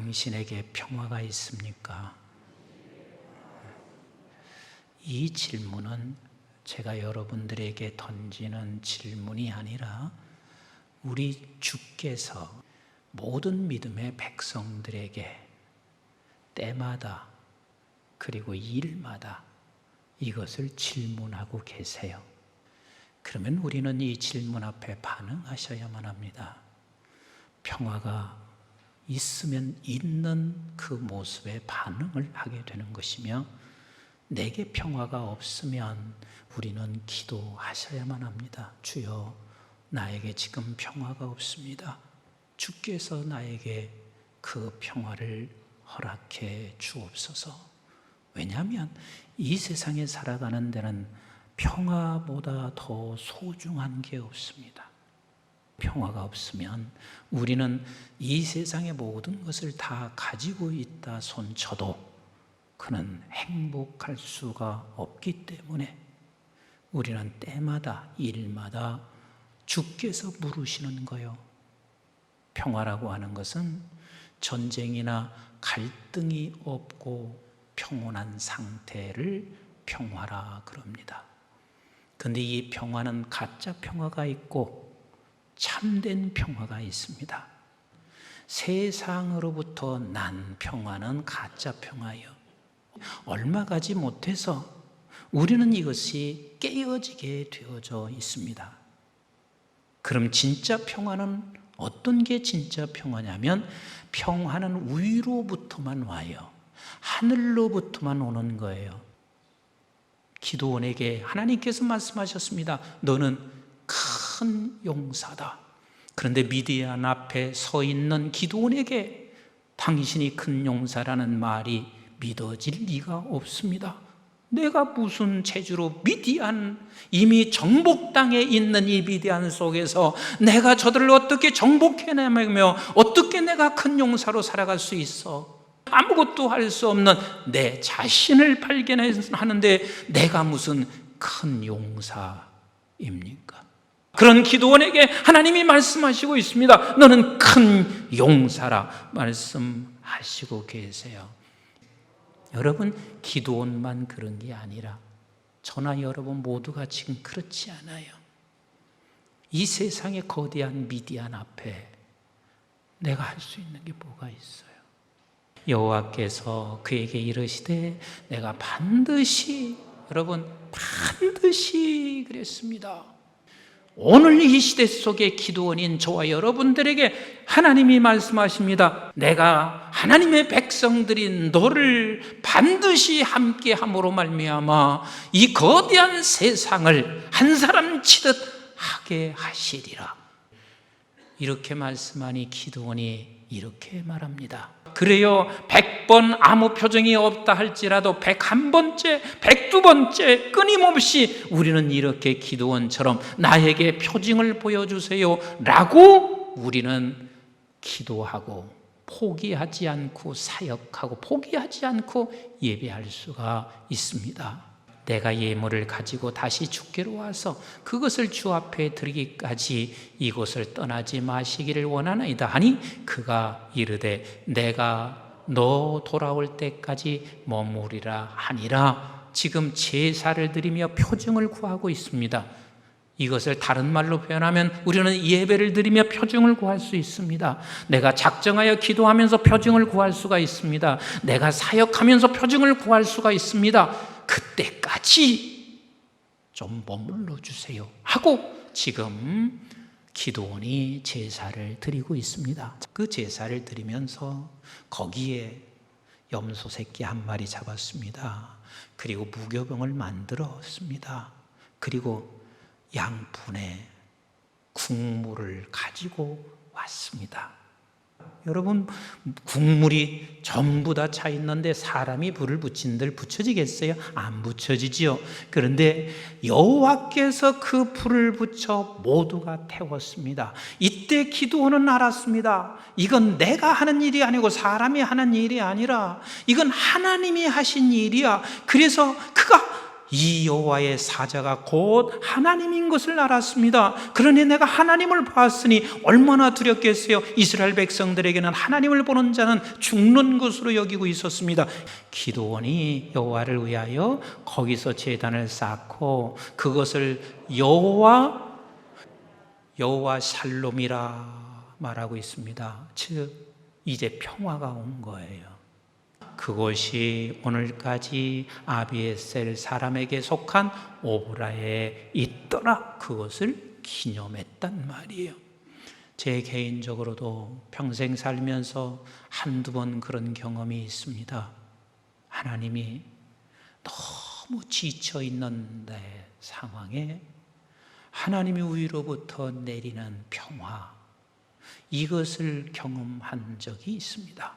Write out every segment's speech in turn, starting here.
당신에게 평화가 있습니까? 이 질문은 제가 여러분들에게 던지는 질문이 아니라 우리 주께서 모든 믿음의 백성들에게 때마다 그리고 일마다 이것을 질문하고 계세요. 그러면 우리는 이 질문 앞에 반응하셔야만 합니다. 평화가 있으면 있는 그 모습에 반응을 하게 되는 것이며, 내게 평화가 없으면 우리는 기도하셔야만 합니다. 주여, 나에게 지금 평화가 없습니다. 주께서 나에게 그 평화를 허락해 주옵소서. 왜냐하면 이 세상에 살아가는 데는 평화보다 더 소중한 게 없습니다. 평화가 없으면 우리는 이 세상의 모든 것을 다 가지고 있다 손쳐도 그는 행복할 수가 없기 때문에 우리는 때마다 일마다 주께서 물으시는 거예요. 평화라고 하는 것은 전쟁이나 갈등이 없고 평온한 상태를 평화라 그럽니다. 그런데 이 평화는 가짜 평화가 있고 참된 평화가 있습니다. 세상으로부터 난 평화는 가짜 평화예요. 얼마 가지 못해서 우리는 이것이 깨어지게 되어져 있습니다. 그럼 진짜 평화는 어떤 게 진짜 평화냐면, 평화는 위로부터만 와요. 하늘로부터만 오는 거예요. 기드온에게 하나님께서 말씀하셨습니다. 너는 큰 용사다. 그런데 미디안 앞에 서 있는 기드온에게 당신이 큰 용사라는 말이 믿어질 리가 없습니다. 내가 무슨 재주로 이미 정복 땅에 있는 이 미디안 속에서 내가 저들을 어떻게 정복해내며 어떻게 내가 큰 용사로 살아갈 수 있어? 아무것도 할 수 없는 내 자신을 발견하는데 내가 무슨 큰 용사입니까? 그런 기드온에게 하나님이 말씀하시고 있습니다. 너는 큰 용사라 말씀하시고 계세요. 여러분, 기드온만 그런 게 아니라 저나 여러분 모두가 지금 그렇지 않아요. 이 세상의 거대한 미디안 앞에 내가 할 수 있는 게 뭐가 있어요? 여호와께서 그에게 이르시되 내가 반드시, 여러분 반드시 그랬습니다. 오늘 이 시대 속에 기드온인 저와 여러분들에게 하나님이 말씀하십니다. 내가 하나님의 백성들인 너를 반드시 함께 함으로 말미암아 이 거대한 세상을 한 사람 치듯 하게 하시리라. 이렇게 말씀하니 기드온이 이렇게 말합니다. 그래요, 100번 아무 표정이 없다 할지라도 101번째, 102번째 끊임없이 우리는 이렇게 기드온처럼 나에게 표징을 보여주세요 라고 우리는 기도하고 포기하지 않고 사역하고 포기하지 않고 예배할 수가 있습니다. 내가 예물을 가지고 다시 주께로 와서 그것을 주 앞에 드리기까지 이곳을 떠나지 마시기를 원하나이다 하니 그가 이르되 내가 너 돌아올 때까지 머무리라 하니라. 지금 제사를 드리며 표징을 구하고 있습니다. 이것을 다른 말로 표현하면 우리는 예배를 드리며 표징을 구할 수 있습니다. 내가 작정하여 기도하면서 표징을 구할 수가 있습니다. 내가 사역하면서 표징을 구할 수가 있습니다. 그때까지 좀 머물러 주세요 하고 지금 기드온이 제사를 드리고 있습니다. 그 제사를 드리면서 거기에 염소 새끼 한 마리 잡았습니다. 그리고 무교병을 만들었습니다. 그리고 양푼에 국물을 가지고 왔습니다. 여러분, 국물이 전부 다 차 있는데 사람이 불을 붙인들 붙여지겠어요? 안 붙여지지요. 그런데 여호와께서 그 불을 붙여 모두가 태웠습니다. 이때 기드온은 알았습니다. 이건 내가 하는 일이 아니고 사람이 하는 일이 아니라 이건 하나님이 하신 일이야. 그래서 그가 이 여호와의 사자가 곧 하나님인 것을 알았습니다. 그러니 내가 하나님을 보았으니 얼마나 두렵겠어요. 이스라엘 백성들에게는 하나님을 보는 자는 죽는 것으로 여기고 있었습니다. 기드온이 여호와를 위하여 거기서 제단을 쌓고 그것을 여호와 샬롬이라 말하고 있습니다. 즉 이제 평화가 온 거예요. 그곳이 오늘까지 아비에셀 사람에게 속한 오브라에 있더라. 그것을 기념했단 말이에요. 제 개인적으로도 평생 살면서 한두 번 그런 경험이 있습니다. 하나님이 너무 지쳐 있는 상황에 하나님이 위로부터 내리는 평화, 이것을 경험한 적이 있습니다.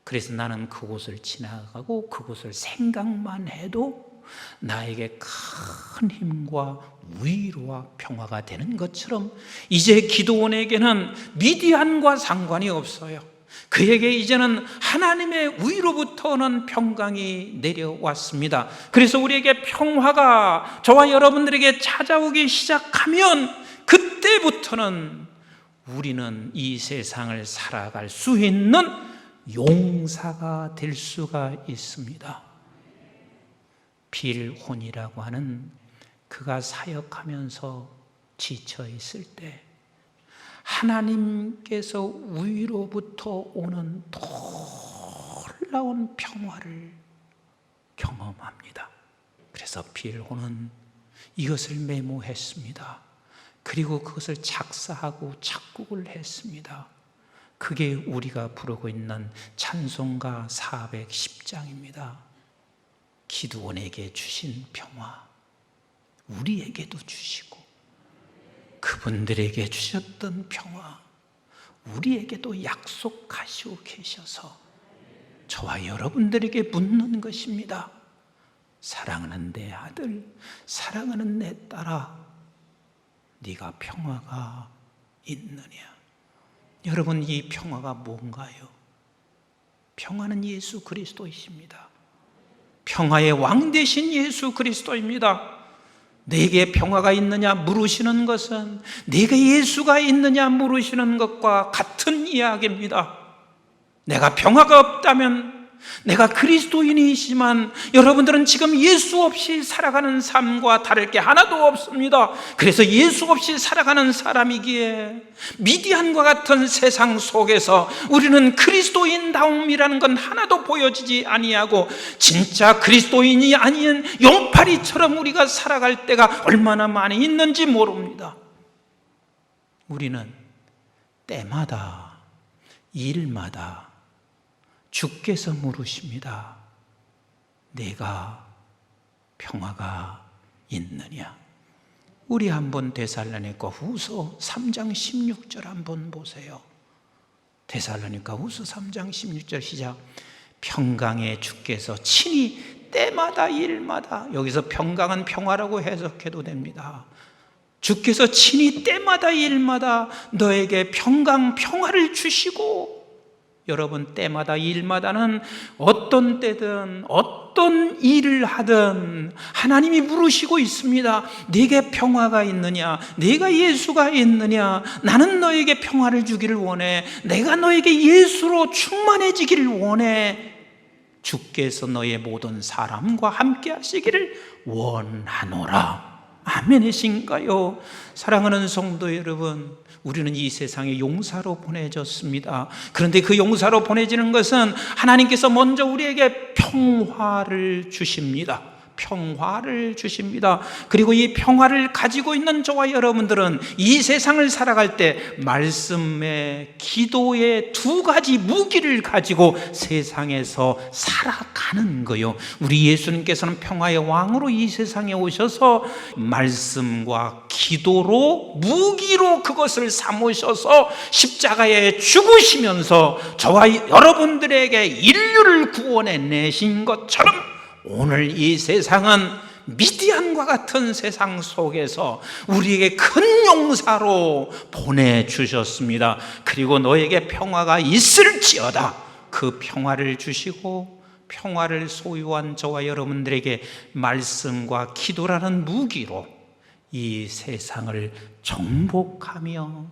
그래서 나는 그곳을 지나가고 그곳을 생각만 해도 나에게 큰 힘과 위로와 평화가 되는 것처럼 이제 기드온에게는 미디안과 상관이 없어요. 그에게 이제는 하나님의 위로부터 오는 평강이 내려왔습니다. 그래서 우리에게 평화가 저와 여러분들에게 찾아오기 시작하면 그때부터는 우리는 이 세상을 살아갈 수 있는 용사가 될 수가 있습니다. 빌혼이라고 하는 그가 사역하면서 지쳐 있을 때 하나님께서 위로부터 오는 놀라운 평화를 경험합니다. 그래서 빌혼은 이것을 메모했습니다. 그리고 그것을 작사하고 작곡을 했습니다. 그게 우리가 부르고 있는 찬송가 410장입니다. 기드온에게 주신 평화, 우리에게도 주시고 그분들에게 주셨던 평화, 우리에게도 약속하시고 계셔서 저와 여러분들에게 묻는 것입니다. 사랑하는 내 아들, 사랑하는 내 딸아, 네가 평화가 있느냐? 여러분, 이 평화가 뭔가요? 평화는 예수 그리스도이십니다. 평화의 왕 되신 예수 그리스도입니다. 내게 평화가 있느냐 물으시는 것은 내게 예수가 있느냐 물으시는 것과 같은 이야기입니다. 내가 평화가 없다면 내가 그리스도인이지만 여러분들은 지금 예수 없이 살아가는 삶과 다를 게 하나도 없습니다. 그래서 예수 없이 살아가는 사람이기에 미디안과 같은 세상 속에서 우리는 그리스도인다움이라는 건 하나도 보여지지 아니하고 진짜 그리스도인이 아닌 용팔이처럼 우리가 살아갈 때가 얼마나 많이 있는지 모릅니다. 우리는 때마다 일마다 주께서 물으십니다. 내가 평화가 있느냐? 우리 한번 데살로니가 후서 3장 16절 한번 보세요. 데살로니가 후서 3장 16절 시작. 평강의 주께서 친히 때마다 일마다, 여기서 평강은 평화라고 해석해도 됩니다. 주께서 친히 때마다 일마다 너에게 평화를 주시고, 여러분, 때마다 일마다는 어떤 때든 어떤 일을 하든 하나님이 물으시고 있습니다. 네게 평화가 있느냐? 네가 예수가 있느냐? 나는 너에게 평화를 주기를 원해. 내가 너에게 예수로 충만해지기를 원해. 주께서 너의 모든 사람과 함께 하시기를 원하노라. 아멘이신가요? 사랑하는 성도 여러분, 우리는 이 세상에 용사로 보내졌습니다. 그런데 그 용사로 보내지는 것은 하나님께서 먼저 우리에게 평화를 주십니다. 평화를 주십니다. 그리고 이 평화를 가지고 있는 저와 여러분들은 이 세상을 살아갈 때 말씀의, 기도의 두 가지 무기를 가지고 세상에서 살아가는 거요. 우리 예수님께서는 평화의 왕으로 이 세상에 오셔서 말씀과 기도로, 무기로 그것을 삼으셔서 십자가에 죽으시면서 저와 여러분들에게 인류를 구원해 내신 것처럼 오늘 이 세상은 미디안과 같은 세상 속에서 우리에게 큰 용사로 보내주셨습니다. 그리고 너에게 평화가 있을지어다, 그 평화를 주시고 평화를 소유한 저와 여러분들에게 말씀과 기도라는 무기로 이 세상을 정복하며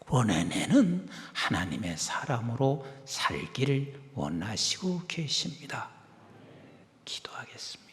구원해내는 하나님의 사람으로 살기를 원하시고 계십니다. 기도하겠습니다.